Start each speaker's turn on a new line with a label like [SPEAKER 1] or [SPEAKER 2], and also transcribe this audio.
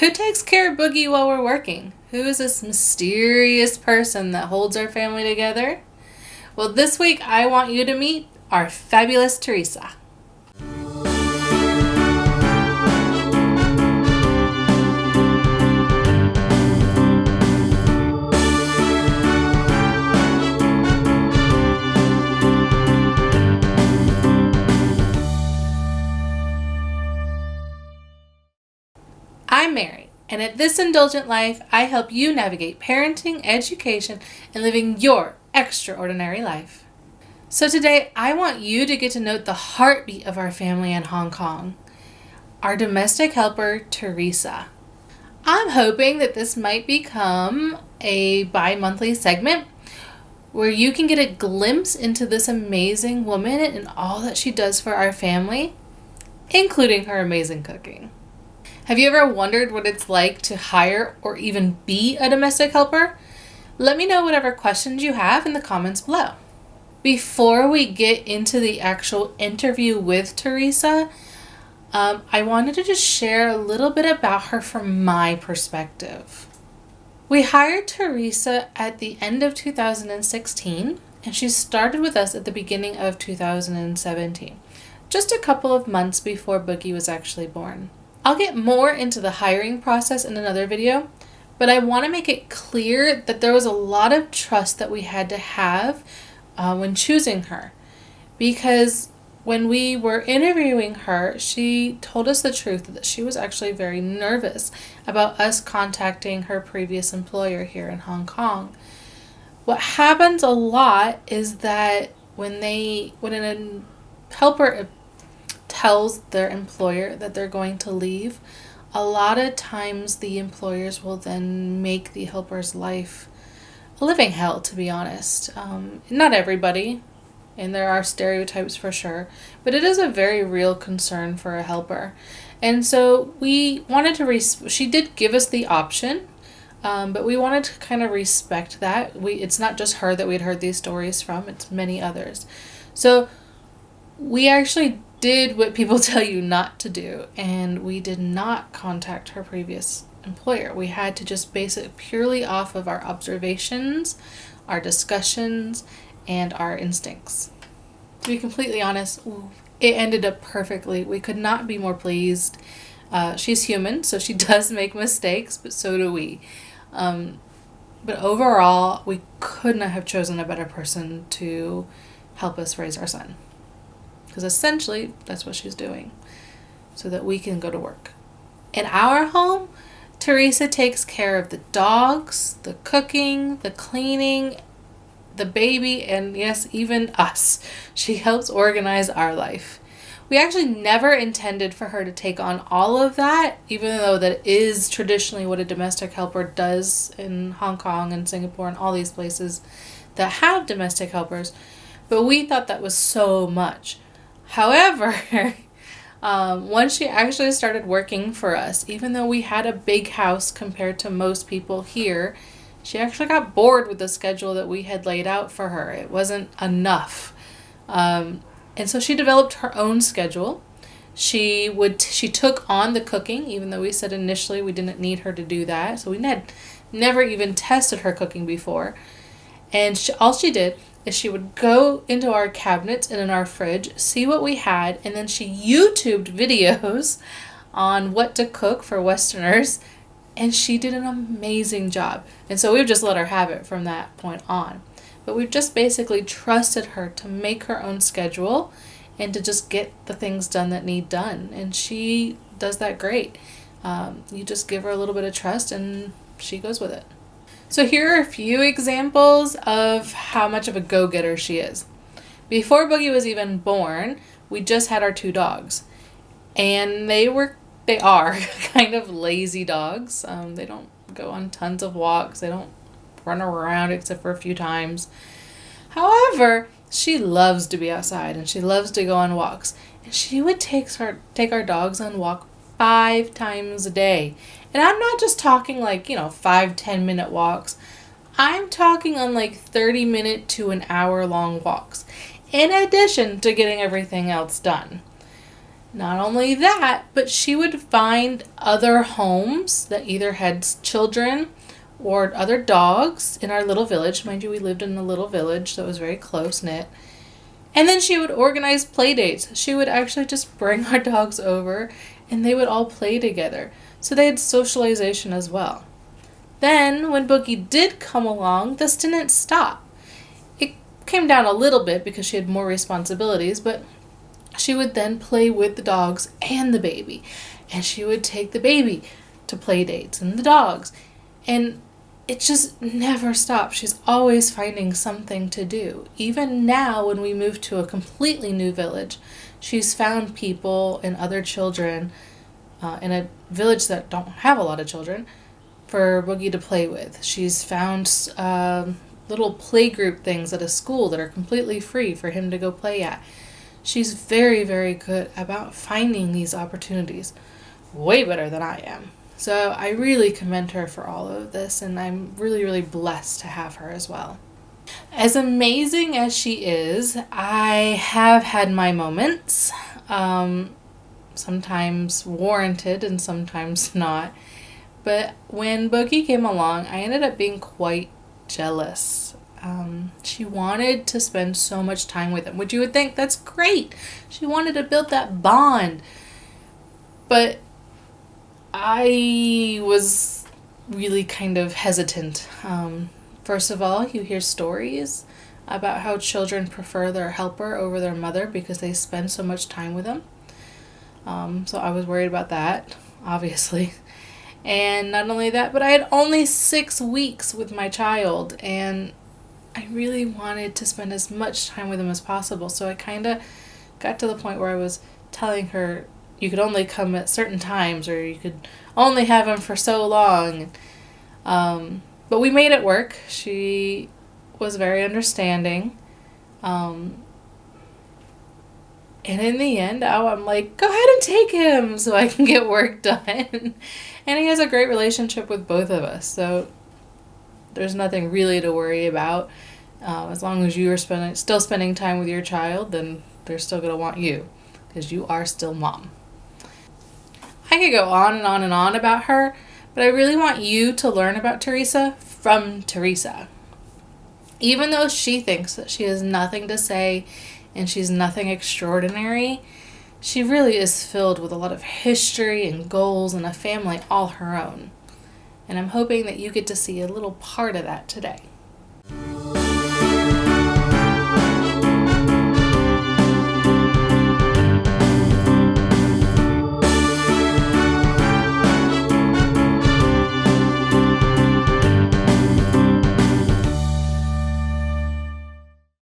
[SPEAKER 1] Who takes care of Boogie while we're working? Who is this mysterious person that holds our family together? Well, this week I want you to meet our fabulous Theresa. I'm Mary, and at This Indulgent Life, I help you navigate parenting, education, and living your extraordinary life. So today, I want you to get to know the heartbeat of our family in Hong Kong, our domestic helper, Theresa. I'm hoping that this might become a bi-monthly segment where you can get a glimpse into this amazing woman and all that she does for our family, including her amazing cooking. Have you ever wondered what it's like to hire or even be a domestic helper? Let me know whatever questions you have in the comments below. Before we get into the actual interview with Theresa, I wanted to just share a little bit about her from my perspective. We hired Theresa at the end of 2016, and she started with us at the beginning of 2017, just a couple of months before Boogie was actually born. I'll get more into the hiring process in another video, but I want to make it clear that there was a lot of trust that we had to have when choosing her. Because when we were interviewing her, she told us the truth that she was actually very nervous about us contacting her previous employer here in Hong Kong. What happens a lot is that when a helper tells their employer that they're going to leave, a lot of times the employers will then make the helper's life a living hell, to be honest. Not everybody, and there are stereotypes for sure, but it is a very real concern for a helper. And so we wanted to, she did give us the option, but we wanted to kind of respect that. It's not just her that we'd heard these stories from, it's many others. So we actually did what people tell you not to do, and we did not contact her previous employer. We had to just base it purely off of our observations, our discussions, and our instincts. To be completely honest, it ended up perfectly. We could not be more pleased. She's human, so she does make mistakes, but so do we. But overall, we could not have chosen a better person to help us raise our son. Because essentially, that's what she's doing, so that we can go to work. In our home, Theresa takes care of the dogs, the cooking, the cleaning, the baby, and yes, even us. She helps organize our life. We actually never intended for her to take on all of that, even though that is traditionally what a domestic helper does in Hong Kong and Singapore and all these places that have domestic helpers. But we thought that was so much. However, once she actually started working for us, even though we had a big house compared to most people here, she actually got bored with the schedule that we had laid out for her. It wasn't enough. And so she developed her own schedule. She took on the cooking, even though we said initially we didn't need her to do that. So we had never even tested her cooking before. And all she did is she would go into our cabinets and in our fridge, see what we had, and then she YouTubed videos on what to cook for Westerners, and she did an amazing job. And so we've just let her have it from that point on. But we've just basically trusted her to make her own schedule and to just get the things done that need done. And she does that great. You just give her a little bit of trust and she goes with it. So here are a few examples of how much of a go-getter she is. Before Boogie was even born, we just had our 2 dogs. And they are kind of lazy dogs. They don't go on tons of walks. They don't run around except for a few times. However, she loves to be outside and she loves to go on walks. And she would take our dogs on walk 5 times a day. And I'm not just talking 5-10 minute walks. I'm talking on 30-minute to an hour long walks, in addition to getting everything else done. Not only that, but she would find other homes that either had children or other dogs in our little village. Mind you, we lived in a little village that was very close-knit. And then she would organize play dates. She would actually just bring our dogs over and they would all play together. So they had socialization as well. Then, when Boogie did come along, this didn't stop. It came down a little bit because she had more responsibilities, but she would then play with the dogs and the baby. And she would take the baby to play dates and the dogs. And it just never stops. She's always finding something to do. Even now, when we moved to a completely new village, she's found people and other children in a village that don't have a lot of children for Boogie to play with. She's found little playgroup things at a school that are completely free for him to go play at. She's very, very good about finding these opportunities. Way better than I am. So I really commend her for all of this, and I'm really, really blessed to have her as well. As amazing as she is, I have had my moments, sometimes warranted and sometimes not. But when Boogie came along, I ended up being quite jealous. She wanted to spend so much time with him, which you would think that's great. She wanted to build that bond. But I was really kind of hesitant. First of all, you hear stories about how children prefer their helper over their mother because they spend so much time with them. So I was worried about that, obviously. And not only that, but I had only 6 weeks with my child, and I really wanted to spend as much time with him as possible. So I kind of got to the point where I was telling her, you could only come at certain times, or you could only have him for so long. But we made it work. She was very understanding. And in the end, I'm like, go ahead and take him so I can get work done. And he has a great relationship with both of us. So there's nothing really to worry about. As long as you are still spending time with your child, then they're still going to want you because you are still mom. I could go on and on and on about her, but I really want you to learn about Theresa from Theresa. Even though she thinks that she has nothing to say and she's nothing extraordinary, she really is filled with a lot of history and goals and a family all her own. And I'm hoping that you get to see a little part of that today.